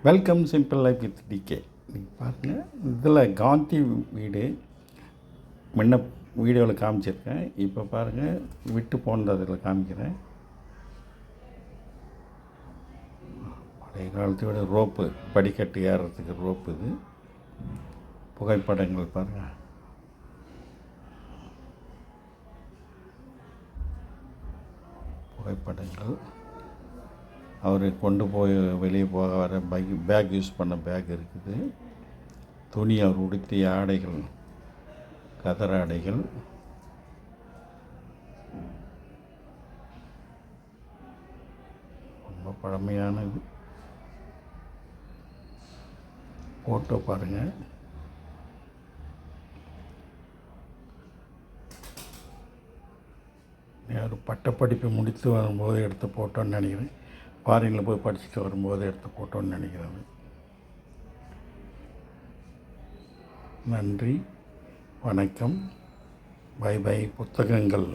Welcome simple life with DK. நீங்கள் பாருங்கள், இதில் காந்தி வீடு முன்ன வீடியோவில் காமிச்சிருக்கேன். இப்போ பாருங்கள், விட்டு போனதில் காமிக்கிறேன். பழைய காலத்தை விட ரோப்பு, படிக்கட்டு ஏறுறதுக்கு ரோப்பு. இது புகைப்படங்கள் பாருங்கள். புகைப்படங்கள் அவர் கொண்டு போய் வெளியே போக வர பேக் யூஸ் பண்ண பேக் இருக்குது. துணி அவர் உடுத்திய ஆடைகள், கதர் ஆடைகள். ரொம்ப பழமையானது. ஃபோட்டோ பாருங்கள். ஒரு பட்டப்படிப்பு முடித்து வரும்போது எடுத்த ஃபோட்டோன்னு நினைக்கிறேன். ஃபாரினில் போய் படிச்சுட்டு வரும்போது எடுத்த ஃபோட்டோன்னு நினைக்கிறேன். நன்றி, வணக்கம், பை பை. புத்தகங்கள்